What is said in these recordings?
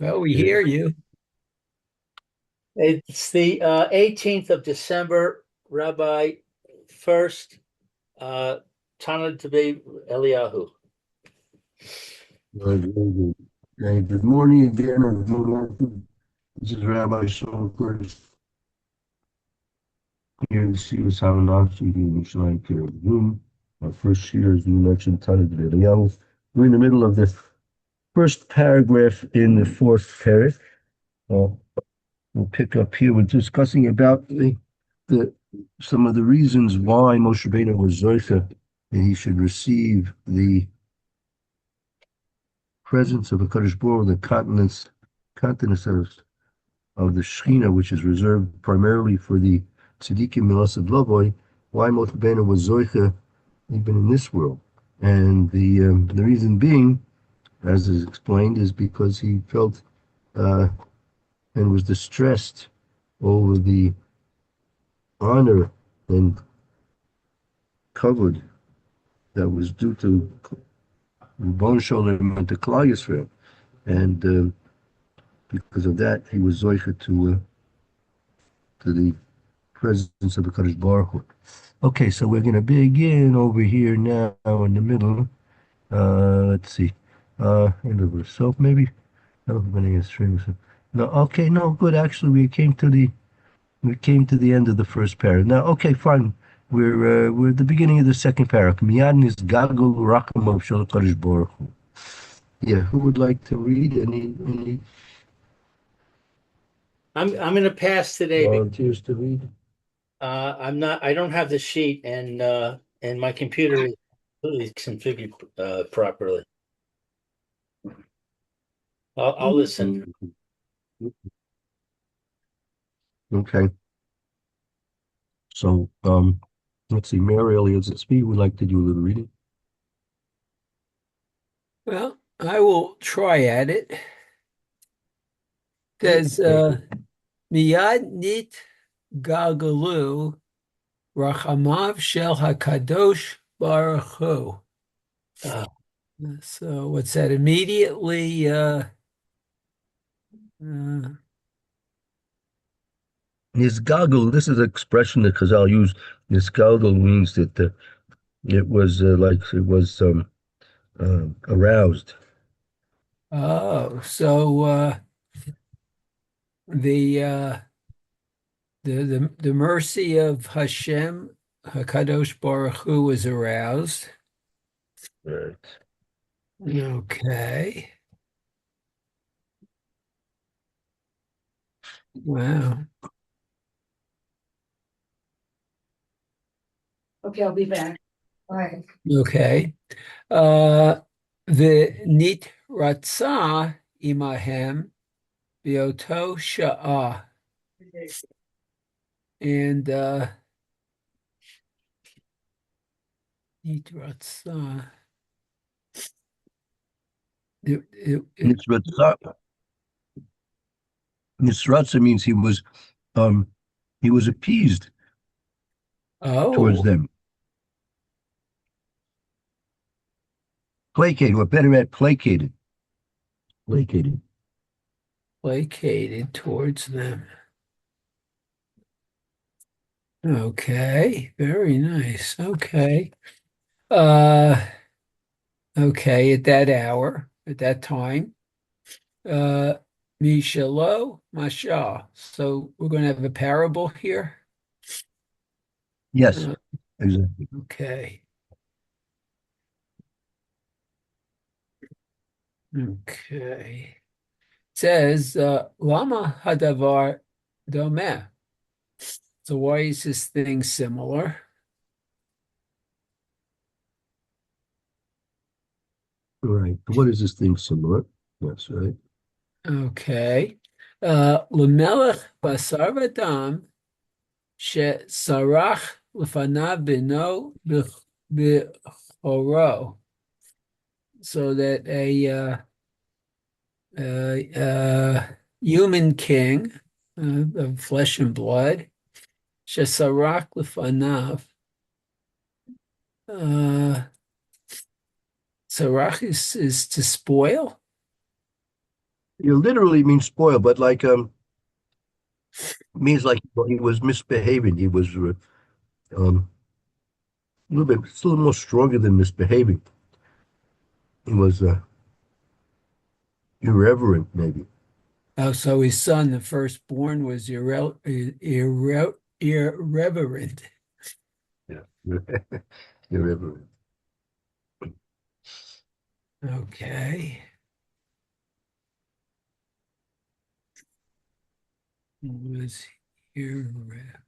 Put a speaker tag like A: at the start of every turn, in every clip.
A: Well, we
B: Yeah.
A: hear you.
C: It's the 18th of December, Rabbi Furst, uh, Tanna Dvay Eliyahu.
B: Very good. Good morning again, or good morning. This is Rabbi Saul Curtis here to see us how not to do like Zoom. Our first year, as you mentioned, Tanna Eliyahu. We're in the middle of the first paragraph in the fourth parak. Uh, we'll pick up here. We're discussing about the some of the reasons why Moshe Rabbeinu was Zoicha, that he should receive the presence of a Kadosh Baruch, the continence of the Shechina, which is reserved primarily for the Tzaddikim Milosav Lovoi, why Moshe Rabbeinu was Zoicha even in this world. And the reason being, as is explained, is because he felt uh, and was distressed over the honor and kavod that was due to Ribbon Sholem and to Klal Yisrael. And because of that, he was Zoicha to the presence of the Kadosh Baruch Hu. Okay, so we're going to begin over here now in the middle. Let's see. End of the soap, maybe? No, beginning of stream. No, okay, no, good. Actually, we came to the end of the first paragraph. Now, okay, fine. We're at the beginning of the second paragraph. Miyad is gagul rakamav shel Kadosh Baruch Hu. Yeah, who would like to read? Any
C: I'm going to pass today because
B: volunteers to read?
C: I don't have the sheet and my computer is completely configured properly. I'll listen.
B: Okay. So, let's see. Mary Elliott Speed would like to do a little reading.
A: Well, I will try at it. Says
B: Okay.
A: Miyad nit gagalu rachamav shel hakadosh baruch hu.
C: Uh,
A: So what's that? Immediately, uh,
B: Nisgagel, this is an expression that Chazal use. Nisgagel means that it was like it was aroused.
A: so the the mercy of Hashem Hakadosh Baruch Hu was aroused.
B: Right.
A: Okay. Wow.
D: Okay, I'll be back. All right.
A: Okay. Uh, the nit ratzah imahem bioto sha'ah. And nit ratzah.
B: Nisratza, Nisratza means um he was appeased towards
A: oh,
B: them. Placated, or better yet, placated. Placated.
A: placated towards them. Okay. Very nice. Okay. Uh, okay. At that hour, at that time. Uh, Mishalo, Masha. So we're going to have a parable here.
B: Yes,
A: Uh,
B: exactly.
A: okay. Okay. It says, Lama Hadavar Domeh. So why is this thing similar?
B: Right. What is this thing similar? That's right.
A: Okay. Lemelech Basar Vadam She Sarach Lefanav Bino Bechoro. So that a human king of flesh and blood, Shesarak Lefanav. Uh, Sarach is to spoil.
B: It literally means spoil, but like means like he was misbehaving. He was a little bit, still more stronger than misbehaving. He was irreverent, maybe.
A: Oh, so his son, the firstborn, was irreverent.
B: Yeah. Irreverent.
A: Okay. Was irre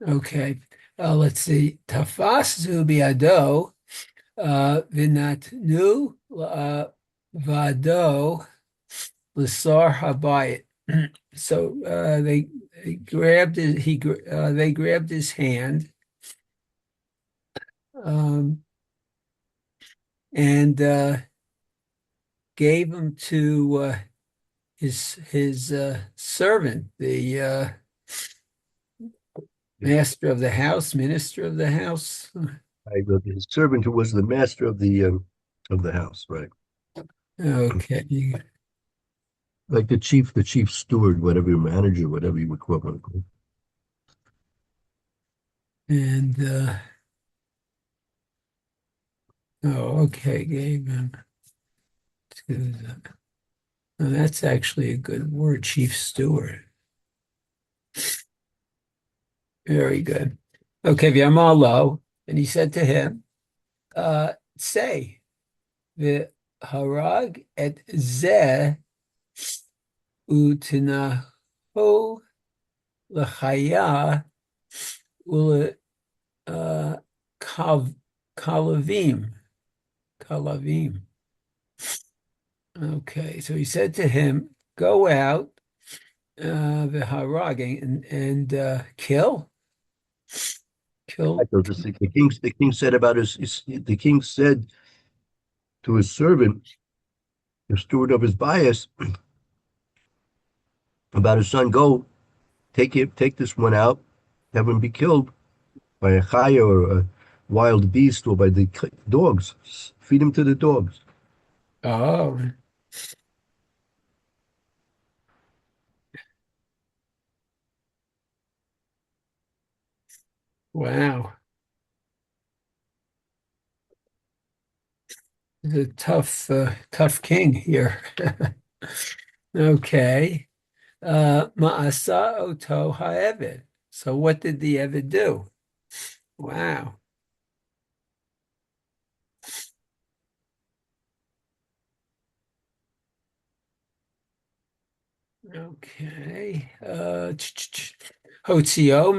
A: Okay. Let's see. Tafas zubiado vinatnu vado l'sar habayit. So they grabbed his, they grabbed his hand, um, and gave him to his servant, the master of the house, minister of the house.
B: His servant, who was the master of the house, right?
A: Okay.
B: Like the chief steward, whatever your manager, whatever you would call him.
A: And oh, okay, gave him to the, oh, that's actually a good word, chief steward. Very good. Okay, V'yamalo, and he said to him, say, the harag et zeh utinaho l'chaya ule kav kalavim kalavim. Okay, so he said to him, "Go out, the harag, and kill."
B: So the king said about the king said to his servant, the steward of his bias, about his son, go take this one out, have him be killed by a chaya or a wild beast or by the dogs. Feed him to the dogs.
A: Oh, wow. He's a tough king here. Okay. Ma'asa oto ha'eved. So what did the Eved do? Wow. Okay. Hotzio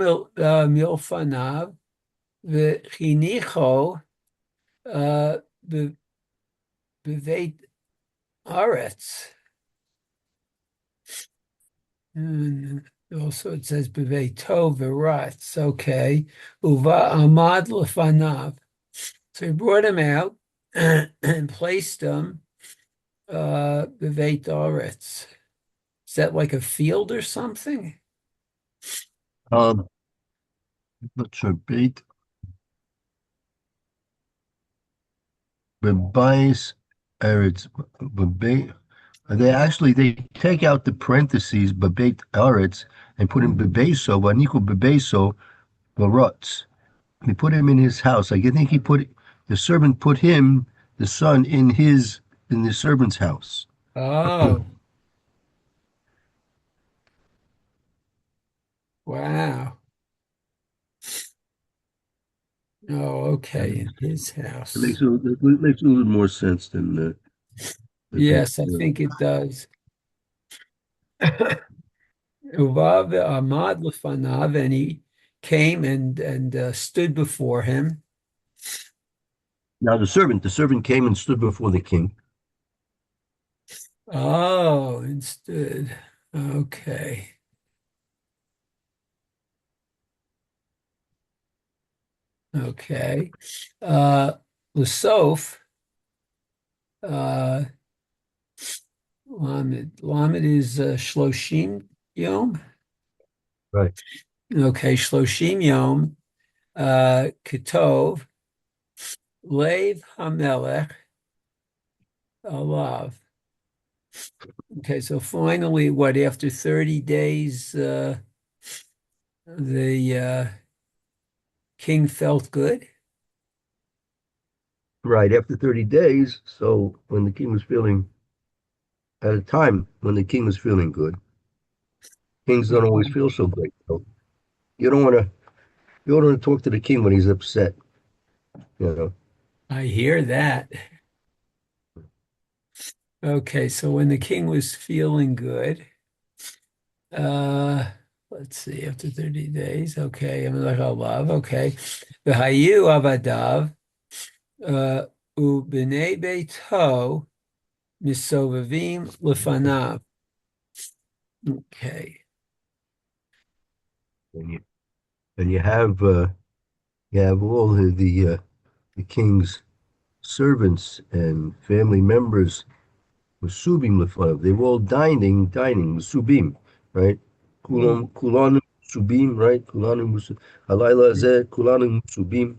A: milfanav v'chinicho be- beveit aretz. And also it says beveit tov v'ratz. Okay. Uva amad lefanav. So he brought him out and placed him beveit aretz. Is that like a field or something?
B: Um, not sure. Bait, bias, eretz, bait. They take out the parentheses bebeit aretz and put in bebeso, vaniku bebeso, barutz. He put him in his house. Like I think the servant put him, the son, in the servant's house.
A: Oh, wow. Oh, okay, in his house.
B: It makes a little more sense than the
A: Yes, I think it does. Uvav Ahmad Lefanav, and he came and stood before him.
B: now the servant came and stood before the king.
A: Oh, and stood. Okay. Okay. Lusoph, uh, Lamed is Shloshim Yom.
B: Right.
A: Okay, Shloshim Yom, Ketov, Lev Hamelech, Alav. Okay, so finally, what, after 30 days, the king felt good?
B: Right after 30 days. So when the king was feeling, at a time when the king was feeling good, kings don't always feel so great. So you don't want to you don't want to talk to the king when he's upset. You know.
A: I hear that. Okay, so when the king was feeling good, uh, let's see, after 30 days, okay, I'm like, oh, love, okay. The Hayu Avadav, uh, Ubnei Beito, Misovavim Lefanav. Okay,
B: And you have all the king's servants and family members Musubim lefanav. They were all dining, Musubim, right? Kulanim Musubim, right? Kulanim Musubim. Halayla zeh, Kulanim Musubim.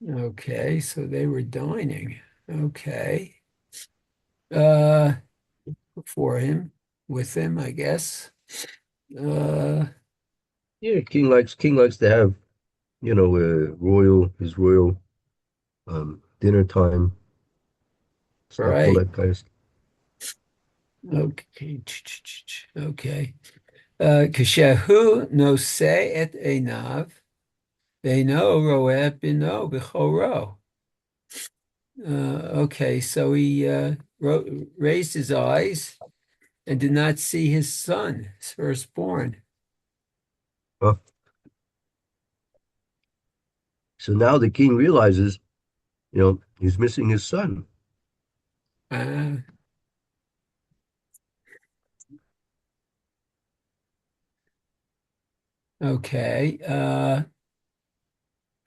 A: okay, so they were dining. Okay. Uh, for him, with him, I guess. Uh,
B: Yeah, king likes to have, his royal dinner time, stuff, all
A: right.
B: that kind of stuff.
A: Okay. Okay. Kashahu no se et enav, no roeh bino b'choro. Okay, so he raised his eyes and did not see his son, his firstborn.
B: Uh, so now the king realizes, he's missing his son.
A: Uh, okay.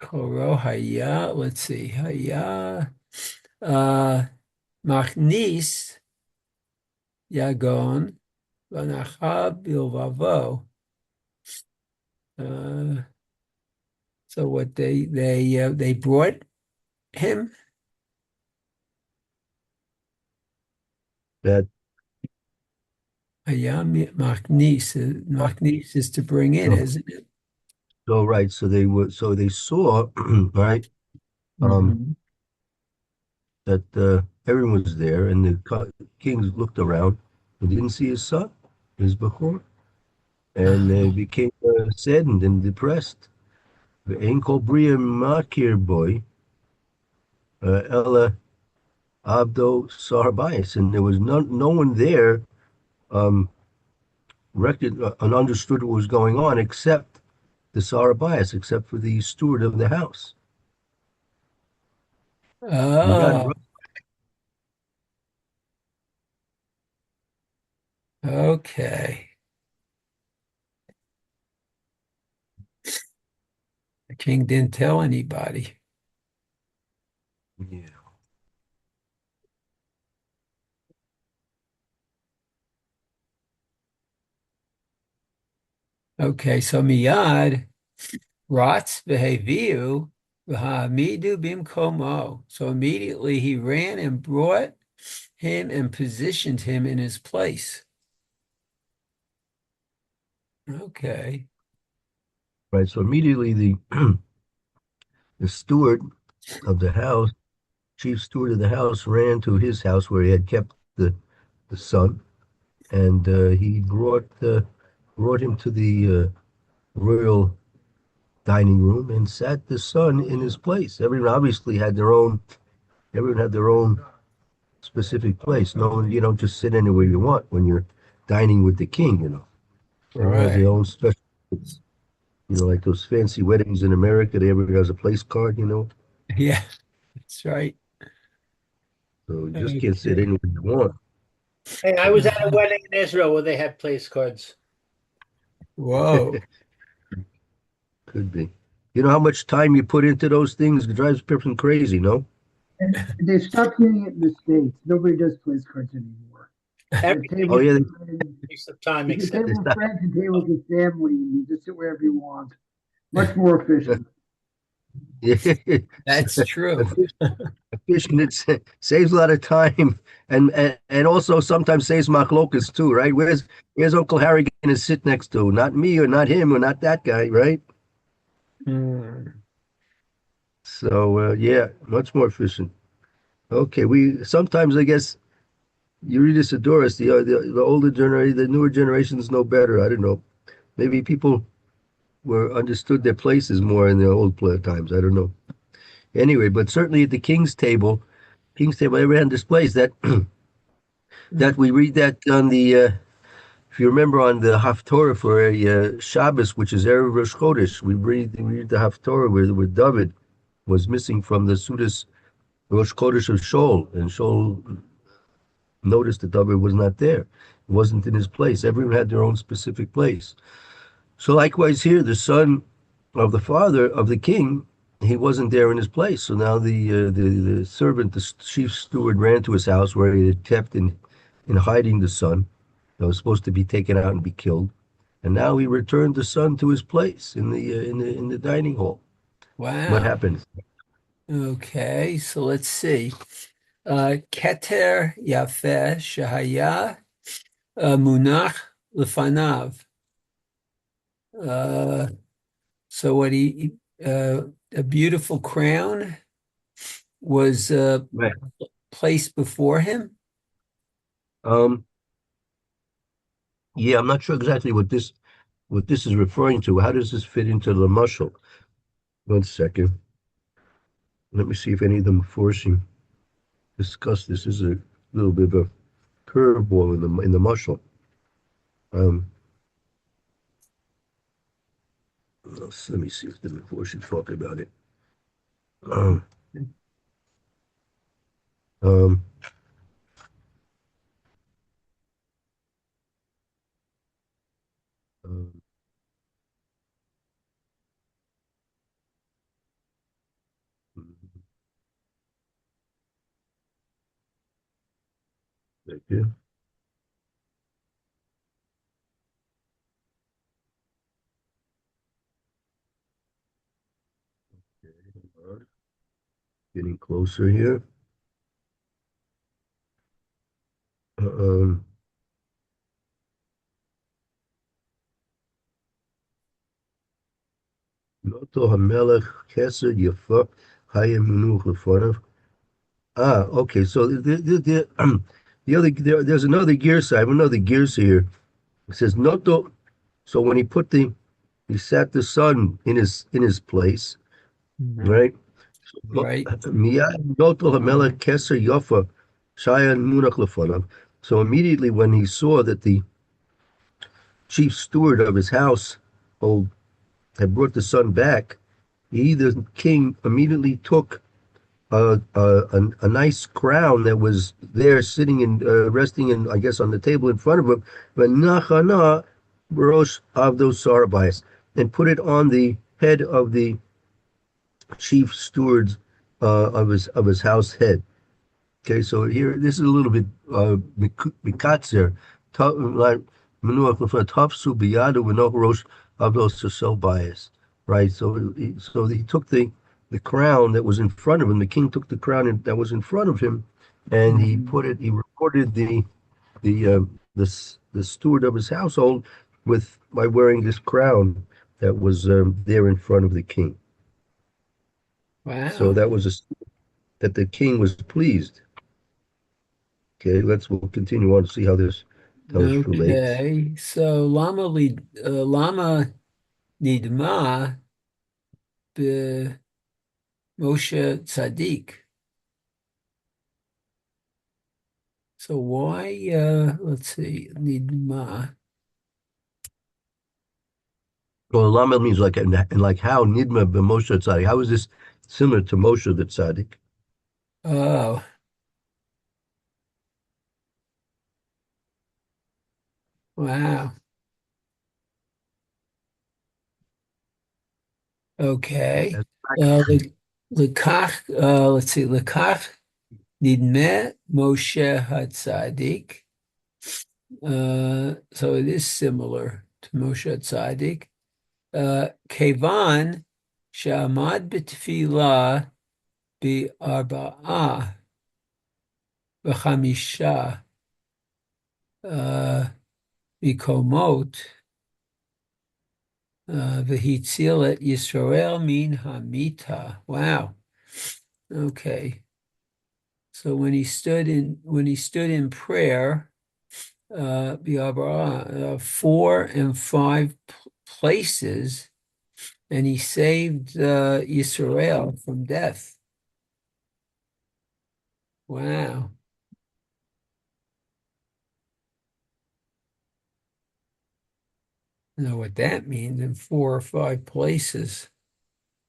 A: Choro haya, let's see. Haya. Machnis Yagon Vanacha Bilvavo. Uh, so what they brought him?
B: That
A: Machnis. Machnis is to bring in,
B: so,
A: isn't it?
B: so right, so they saw, right, um,
A: Mhm.
B: that everyone was there, and the kings looked around and didn't see his son, his Bechor, and they
A: Uh,
B: became saddened and depressed. Ein kol bria makir boy, ella abdo sarbayis, and there was no one there um, and understood what was going on except the Sarabias, except for the steward of the house. Miyad,
A: oh, okay. The king didn't tell anybody.
B: yeah.
A: Okay, so miyad Ratz v'heviu v'ha'amidu bimkomo. So immediately he ran and brought him and positioned him in his place. Okay.
B: Right. So immediately the the steward of the house, chief steward of the house, ran to his house where he had kept the son, and he brought him to the royal dining room and sat the son in his place. Everyone had their own specific place. No one, you don't just sit anywhere you want when you're dining with the king. Everyone has their
A: Right.
B: own special place. Like those fancy weddings in America, everybody has a place card.
A: Yeah, that's right.
B: So you just can't sit
A: Okay.
B: anywhere you want.
C: Hey, I was at a wedding in Israel where they had place cards.
A: Whoa.
B: Could be. You know how much time you put into those things? It drives a person crazy, no?
E: And they stopped doing it in the States. Nobody does place cards anymore. The
B: Oh,
E: tables
B: yeah,
E: for friends,
C: Waste of time,
E: it's a
C: except
B: they
E: table of
B: stop.
E: friends and tables of family, and you just sit wherever you want. Much more efficient.
A: That's true.
B: Efficient. It saves a lot of time, and also sometimes saves machlokas too, right? Where's Uncle Harry going to sit next to? Not me, or not him, or not that guy, right?
A: Hmm.
B: So yeah, much more efficient. Okay, we sometimes I guess you read this Doris, the older generation, the newer generations know better. I don't know. Maybe people were understood their places more in the old times. I don't know. Anyway, but certainly at the King's Table, everyone displays that that we read that on the if you remember on the Haftorah for Shabbos, which is Erev Rosh Chodesh, we read the Haftorah where David was missing from the Sudas Rosh Chodesh of Shaul, and Shaul noticed that David was not there. It wasn't in his place. Everyone had their own specific place. So likewise here, the son of the father of the king, he wasn't there in his place. So now the servant, the chief steward, ran to his house where he had kept in hiding the son that was supposed to be taken out and be killed. And now he returned the son to his place in the dining hall. What
A: Wow.
B: happened?
A: Okay, so let's see. Keter Yafeh Shahaya Munach Lefanav. Uh, so a beautiful crown was
B: Right.
A: placed before him.
B: Um, yeah, I'm not sure exactly what this is referring to. How does this fit into the mushal? 1 second. Let me see if any of them are forcing discuss this. This is a little bit of a curveball in the mushal. Um, let me see if the forcing talk about it. Um, um, um, right here. Getting closer here. Um, Noto Hamelech Keser Yafa Hayem Minu Lefonav. Okay. So there's another gear side. I have another gears here. It says Noto. So when he sat the son in his place,
A: Mhm.
B: right?
A: Right.
B: Miyad Noto Hamelech Keser Yafa Shayan Munach Lefonav. So immediately when he saw that the chief steward of his household had brought the son back, the king immediately took a nice crown that was there sitting and resting in, I guess, on the table in front of him, but nachana rosh avdos sarabais, and put it on the head of the chief steward's of his house head. Okay, so here this is a little bit mikatzer, like menuach lefan tafsu biyadu v'no rosh avdos sel bias, right? So he took the crown that was in front of him. The king took the crown that was in front of him, and he
A: Mhm.
B: put it. He rewarded the steward of his household with by wearing this crown that was there in front of the king. So
A: Wow.
B: that was that the king was pleased. Okay, we'll continue on to see how this relates.
A: Okay. So Lama Nidma be Moshe Tzaddik. So why, let's see, Nidma.
B: Well, Lamed means like and like how Nidma b'Moshe Tzaddik. How is this similar to Moshe the Tzaddik?
A: Oh, wow. Okay. Lekach, let's see, Lekach Nidme Moshe HaTzadik. So it is similar to Moshe Tzaddik. Kevan Sha'amad b'tfilah bi'arba'ah v'chamisha uh, mikomot v'hitzil et Yisrael min hamita. Wow. Okay. So when he stood in prayer, bi'arba'ah, 4 and 5 places, and he saved Yisrael from death. Wow. I don't know what that means in 4 or 5 places.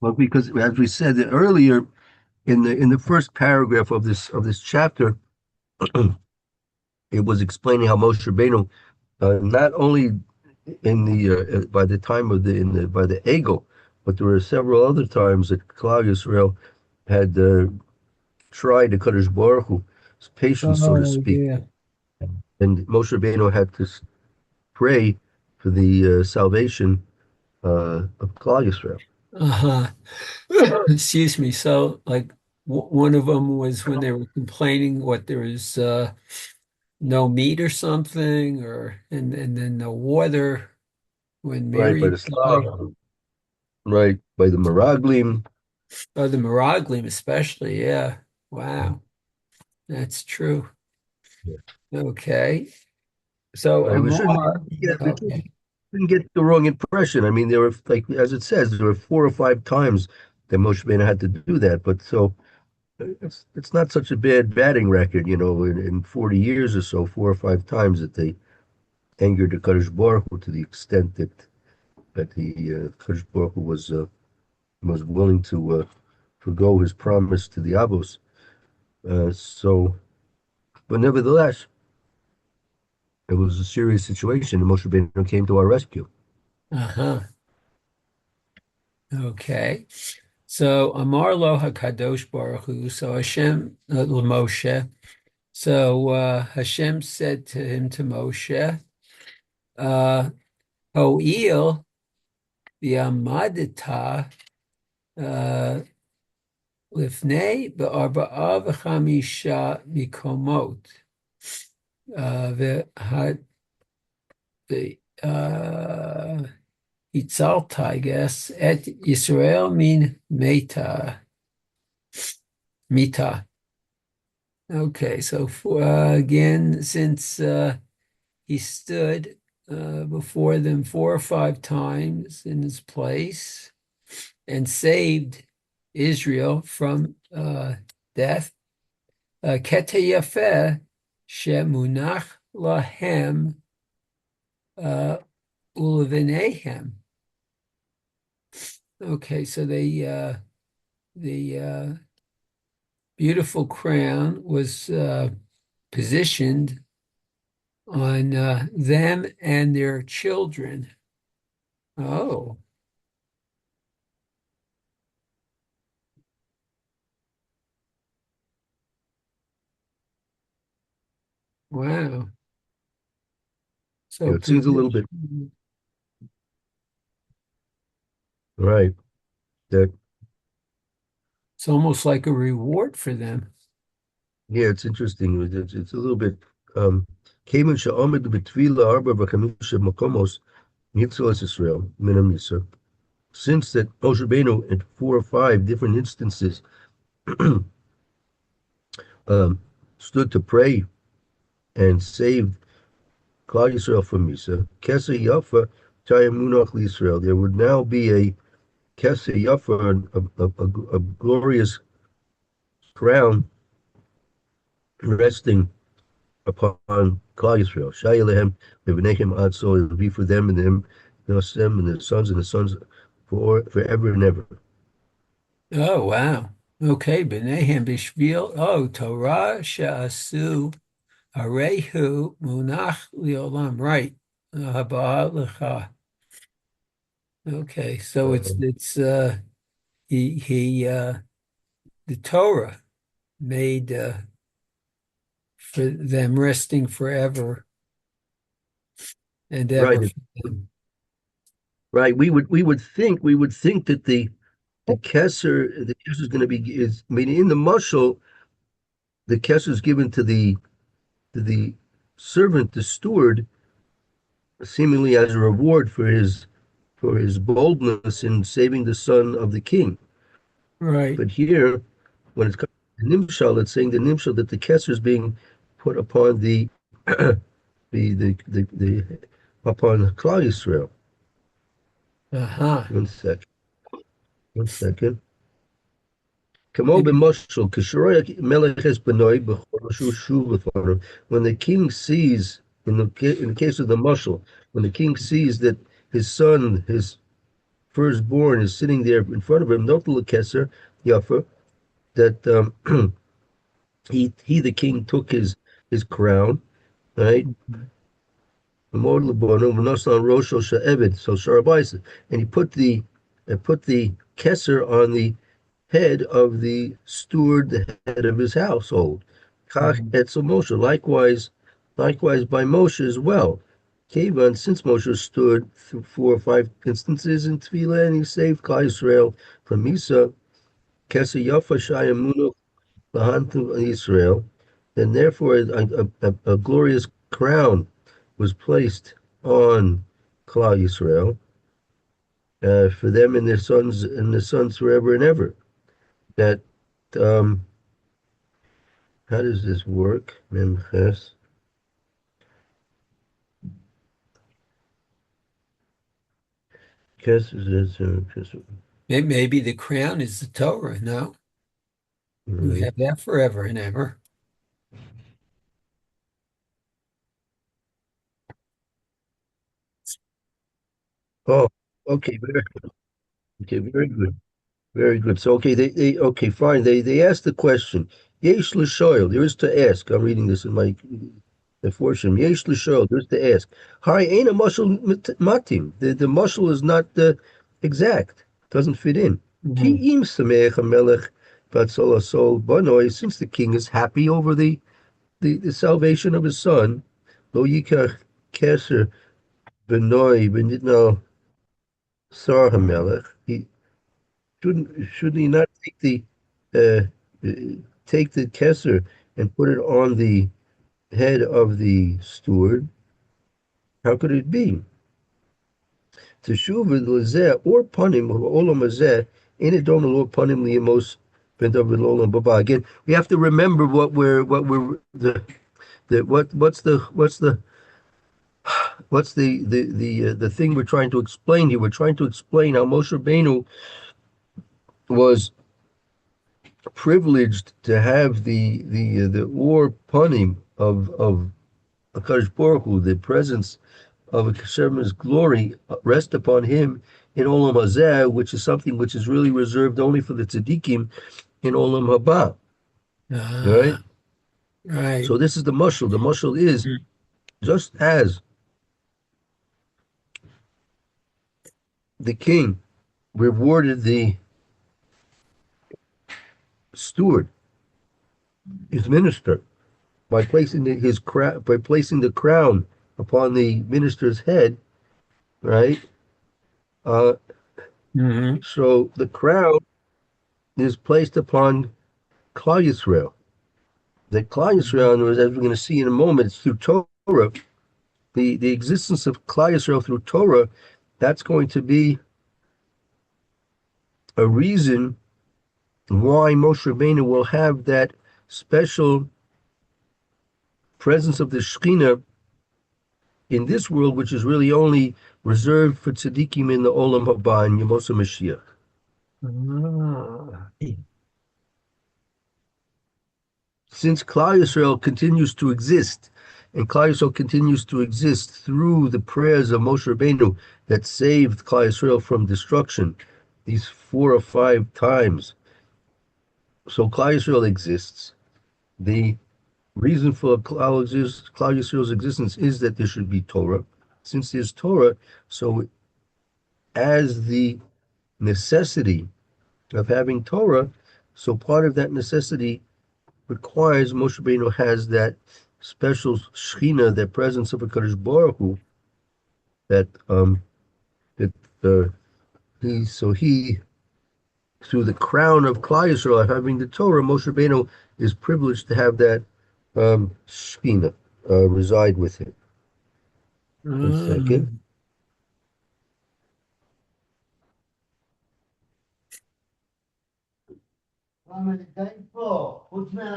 B: Well, because as we said earlier in the first paragraph of this chapter, it was explaining how Moshe Rabbeinu, not only in the by the time of the in the by the Egel, but there were several other times that Klal Yisrael had tried the Kadosh Baruch Hu's patience, so to
A: Oh,
B: speak,
A: yeah.
B: and Moshe Rabbeinu had to pray for the salvation of Klal Yisrael.
A: Uh-huh. Excuse me. So, like, one of them was when they were complaining what there was no meat or something, or and then no water when
B: Right, by
A: Mary
B: the
A: died.
B: Slav, right, by the Meraglim.
A: Oh, the Miraglim especially. Yeah. Wow. That's true. Okay. So
B: Right,
A: Amar.
B: we
A: Okay.
B: shouldn't get the wrong impression. I mean, there were, like as it says, there were 4 or 5 times that Moshe Rabbeinu had to do that. But so it's not such a bad batting record, in 40 years or so, 4 or 5 times that they angered the Kadosh Baruch Hu to the extent that the Kadosh Baruch Hu was willing to forgo his promise to the Avos. But nevertheless, it was a serious situation, and Moshe Rabbeinu came to our rescue.
A: Uh-huh. Okay. So Amar lo Hakadosh Baruch Hu. So Hashem Moshe. So Hashem said to him, to Moshe, Ho'il v'amadita lifnei be'arba'a v'chamisha mikomot v'had Hitzalta, I guess, et Yisrael min mita. Okay, so again, since he stood before them 4 or 5 times in his place and saved Israel from death, Kete Yafeh shemunach lahem ulevinehem. Okay, so the beautiful crown was positioned on them and their children. Oh, wow. So
B: It seems a little bit right that
A: it's almost like a reward for them.
B: yeah, it's interesting. It's a little bit Cayman Sha'omid B'Tvila Arba V'Chamisha Makomos Yitzhak Israel Minam Yisr. Since that Moshe Rabbeinu in 4 or 5 different instances um, stood to pray and save Klal Yisrael from Misa, Kesa Yafa Tayamunach Yisrael. There would now be a Kesa Yafa, a glorious crown resting upon Klal Yisrael. Shayalehem Levinechem Ad, so it will be for them and them and the sons forever and ever.
A: Oh, wow. Okay, B'nehem Bishvil. Oh, Torah Sha'asu Arehu Munach Liolam. Right. Haba Lecha. Okay, so it's he the Torah made for them resting forever and ever
B: Right,
A: for them.
B: right. We would think that the Kesser is going to be, I mean, in the Mashal, the Kesser is given to the servant, the steward, seemingly as a reward for his boldness in saving the son of the king.
A: Right.
B: But here, when it's coming to Nimshal, it's saying the Nimshal that the Kesser is being put upon the upon Klal Yisrael.
A: Uh-huh.
B: One second. One second. Kamo b'moshel, kishroi melech es benoi b'chol shu shuv lefanov. When the king sees, in the case of the moshel, when the king sees that his son, his firstborn, is sitting there in front of him, not the Kesser, Yafa, that he the king took his crown, right? And he put the Kesser on the head of the steward, the head of his household. Kach
A: Mhm.
B: etzel Moshe. Likewise by Moshe as well. Kevan, since Moshe stood through 4 or 5 instances in Tefillah, and he saved Klal Yisrael from Misa, Kesser Yafa Shayamunu Lahantu Israel, and therefore a glorious crown was placed on Klal Yisrael for them and their sons forever and ever. That um, how does this work? Memches.
A: Maybe the crown is the Torah, no? We
B: Right.
A: have that forever and ever.
B: Oh, okay, very good. Very good. So, okay, they okay, fine. They asked the question. Yesh l'shoyl. There is to ask. I'm reading this in my fortune. Yesh l'shoyl. There is to ask. Hi, ain't a mushal matim. The mushal is not exact. Doesn't fit in. Ki
A: Mhm.
B: im sameach hamelech vatzola sol banoi. Since the king is happy over the salvation of his son, lo yikach keser benoi benitno sar hamelech. Shouldn't he not uh, uh, take the kesser and put it on the head of the steward? How could it be? Teshuva lezeh or panim olam hazeh ain't it don't lo panim liamos b'dav olam baba. Again, we have to remember what we're the thing we're trying to explain here. We're trying to explain how Moshe Rabbeinu was privileged to have the or panim of Hakadosh Baruch Hu, the presence of Hashem's glory rest upon him in Olam Hazeh, which is something which is really reserved only for the tzaddikim in Olam Haba. Right.
A: Ah, right.
B: So this is the mushal. The mushal is just as the king rewarded the steward, his minister, by placing the crown upon the minister's head, right? Uh,
A: Hmm.
B: so the crown is placed upon Klal Yisrael. The Klal Yisrael, as we're going to see in a moment, it's through Torah. The existence of Klal Yisrael through Torah, that's going to be a reason why Moshe Rabbeinu will have that special presence of the Shekhinah in this world, which is really only reserved for tzaddikim in the Olam Haba and Yemos Mashiach.
A: Ah.
B: Since Klal Yisrael continues to exist, and Klal Yisrael continues to exist through the prayers of Moshe Rabbeinu that saved Klal Yisrael from destruction, these 4 or 5 times. So Klal Yisrael exists. The reason for Klal Yisrael's existence is that there should be Torah. Since there's Torah, so as the necessity of having Torah, so part of that necessity requires Moshe Rabbeinu has that special Shechina, that presence of a Kadosh Baruch Hu, that that he through the crown of Klal Yisrael having the Torah, Moshe Rabbeinu is privileged to have that Shekhinah reside with him. One second.
A: Ah,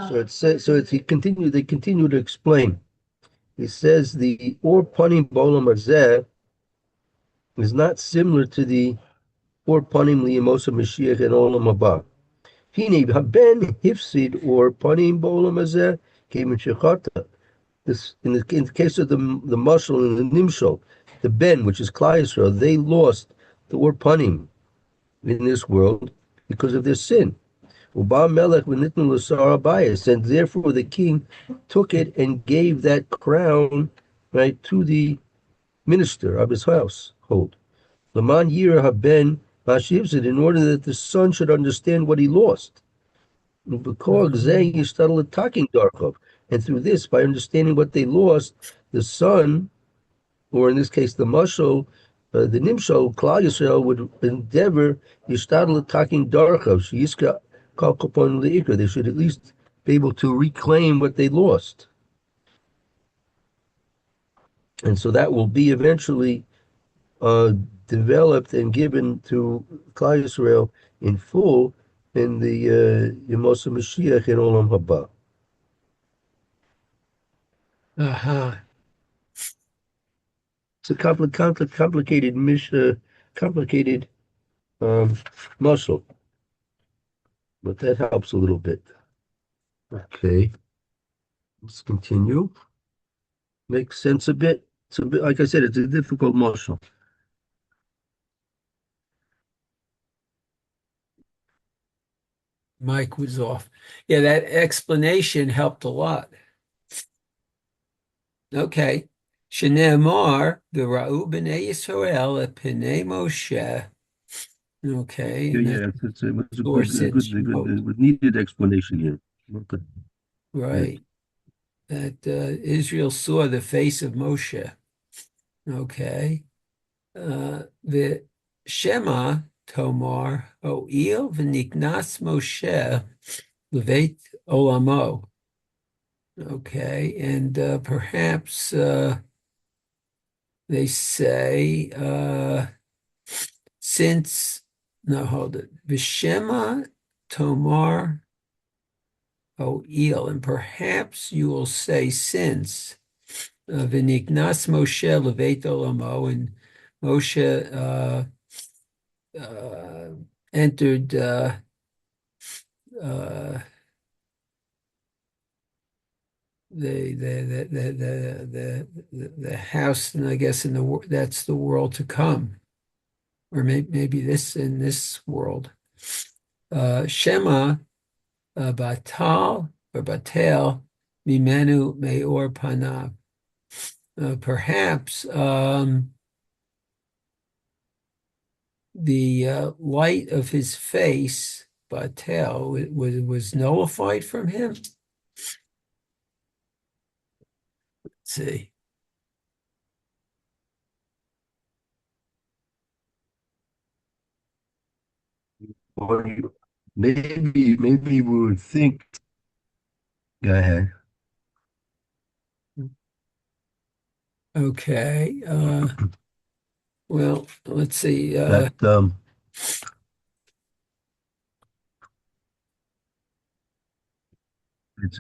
B: So it says. So it's, he continued. They continue to explain. He says the or panim bolam hazeh is not similar to the or panim liyamosa Mashiach and olam haba. Hine haben hifsid or panim bolam hazeh came in shechata. This in the case of the mashal and the nimshal, the ben, which is Klal Yisrael, they lost the or panim in this world because of their sin. Uba Melech v'nitnu l'sar abayis, and therefore the king took it and gave that crown right to the minister of his household. Laman yira haben mashivzid, in order that the son should understand what he lost. And through this, by understanding what they lost, the son, or in this case the mashal, the nimshal, Klal Yisrael would endeavor yishtadel attacking darchav sheyiska kal kopon leikra. They should at least be able to reclaim what they lost, and so that will be eventually developed and given to Klal Yisrael in full in the Yemos Mashiach and Olam Haba.
A: aha.
B: It's a complicated complicated muscle, but that helps a little bit. Okay, let's continue. Makes sense a bit. It's a bit, like I said, it's a difficult muscle.
A: Mike was off. Yeah, that explanation helped a lot. Okay. Shneimar v'ra'u b'nei Yisrael et pnei Moshe. Okay,
B: Yeah,
A: and
B: yeah,
A: that's
B: it was a
A: source in
B: needed explanation here. Okay.
A: right. That Israel saw the face of Moshe. Okay. The Shema Tomar O'il v'niknas Moshe Leveit Olamo. Okay, and perhaps they say since no, hold it. Vishema Tomar O'il, and perhaps you will say since V'niknas Moshe Leveit Olamo, and Moshe entered uh, the house, and I guess in that's the world to come, or maybe this in this world. Shema Batal or Batel Mimenu Meor Panav. Perhaps the light of his face, Batel, was nullified from him. Let's see.
B: Or maybe we would think. Go ahead.
A: Okay. Well, let's see.
B: That it's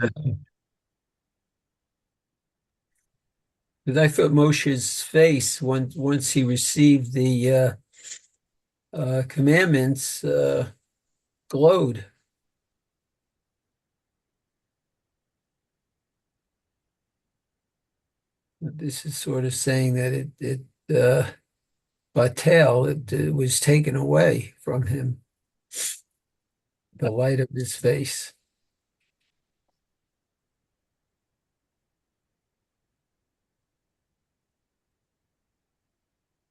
A: Because I thought Moshe's face, once he received the commandments, glowed. This is sort of saying that Batel, it was taken away from him, the light of his face.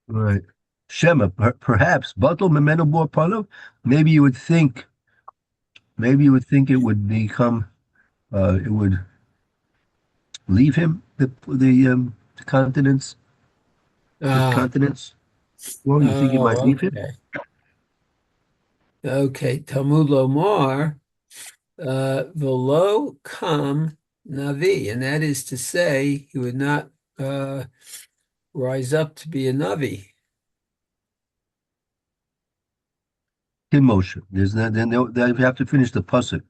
B: right. Shema, perhaps Batal Memeno Bor Panav. Maybe you would think. Maybe you would think it would become. It would leave him the continents. His
A: Ah,
B: continents. Well, you think it might
A: oh,
B: leave him?
A: okay. Okay, Talmud Lomar, velo kam navi, and that is to say, he would not rise up to be a navi.
B: In motion. There's not, then they have to finish the pasuk.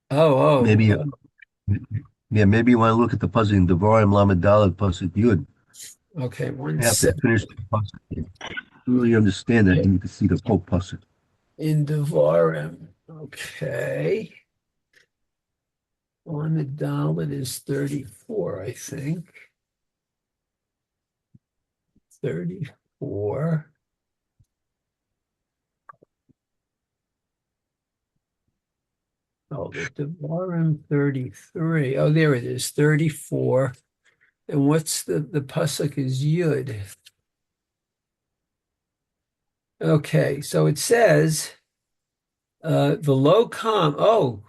A: Oh,
B: Maybe,
A: oh,
B: yeah, maybe you want to look at the pasuk in Devarim Lamed Daled pasuk Yud.
A: okay, one
B: They have to
A: sec.
B: finish the pasuk. To really understand that, you need to see the whole pasuk.
A: In Devarim, okay. On the Dalit is 34, I think. 34. Oh, the Devarim 33. Oh, there it is, 34. And what's the pasuk is Yud. Okay, so it says, Velo kam. Oh,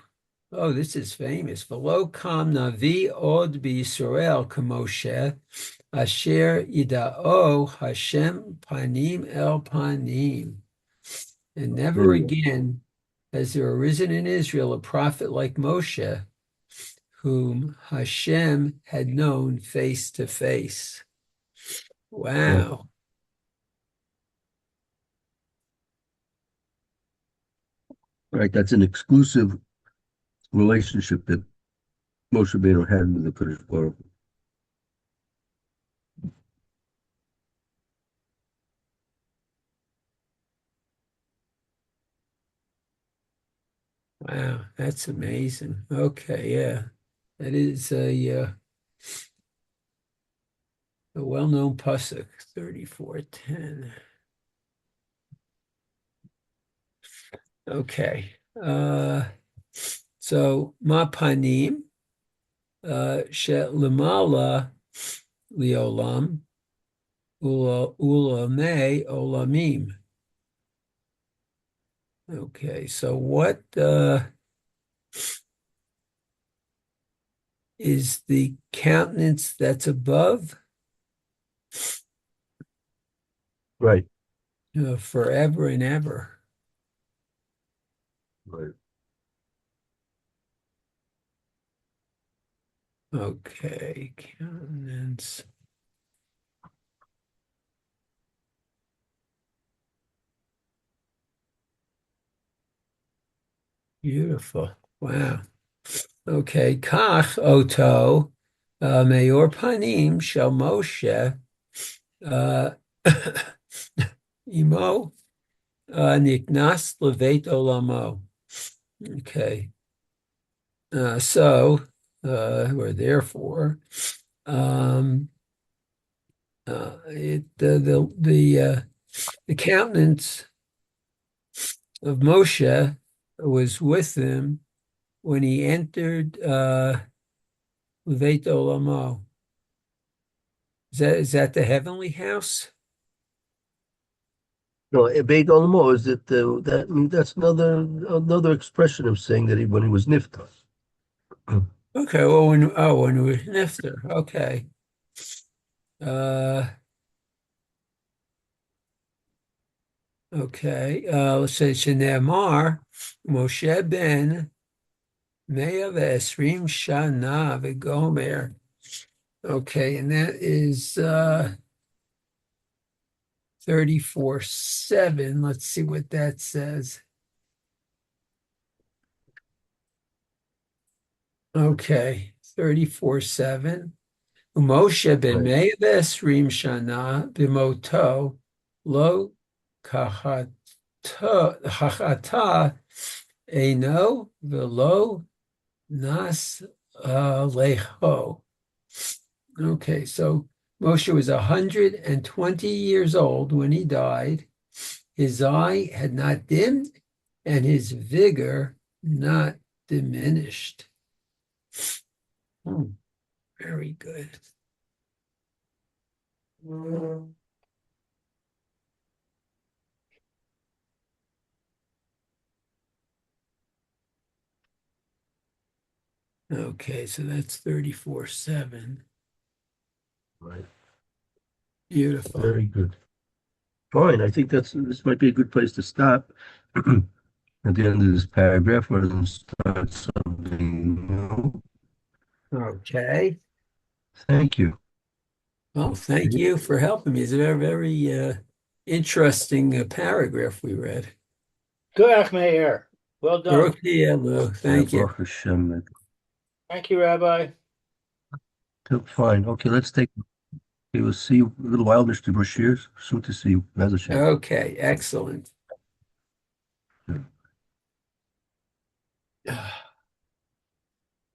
A: this is famous. Velo kam navi od b'Yisrael k'Moshe asher yida'o Hashem panim el panim. And
B: There
A: never
B: you go.
A: again has there arisen in Israel a prophet like Moshe, whom Hashem had known face to face.
B: Right.
A: Wow.
B: Right. That's an exclusive relationship that Moshe Rabbeinu had with the Kadosh Baruch Hu.
A: Wow, that's amazing. Okay, yeah. That is a well-known pasuk, 34:10. Okay. So Mapanim Lemala Liolam Ulame Olamim. Okay, so what is the countenance that's above
B: Right.
A: forever and ever?
B: Right.
A: Okay, countenance. Beautiful. Wow. Okay, Kach Oto Meor Panim Shel Moshe uh, Imo Niknas Levet Olamo. Okay, or therefore, um, the countenance of Moshe was with him when he entered Levet Olamo. Is that the heavenly house?
B: No, Beit Olmo is that's another expression of saying that when he was niftar.
A: Okay, well, when we Nifter. Okay. Uh, okay. Let's say Shenemar, Moshe ben Meya ve'esrim shana v'gomer. Okay, and that is 34:7. Let's see what that says. Okay, 34:7. Moshe ben
B: Right.
A: Meya ve'esrim shana b'moto lo kahat hachata eno velo nas lecho. Okay, so Moshe was 120 years old when he died. His eye had not dimmed and his vigor not diminished. Very good. Okay, so that's 34:7.
B: Right.
A: Beautiful.
B: Very good. fine. I think this might be a good place to stop at the end of this paragraph rather than start something new.
A: Okay.
B: Thank you.
A: Well, thank you for helping me. It's a very, very interesting paragraph we read.
C: Good, Meir. Well done.
A: Baruch Eliyahu. Thank you.
B: Baruch Hashem.
C: Thank you, Rabbi.
B: Fine. Okay, let's take. We will see you in a little while, Mr. Bashir. Soon to see you. Bez Hashem.
A: Okay, excellent.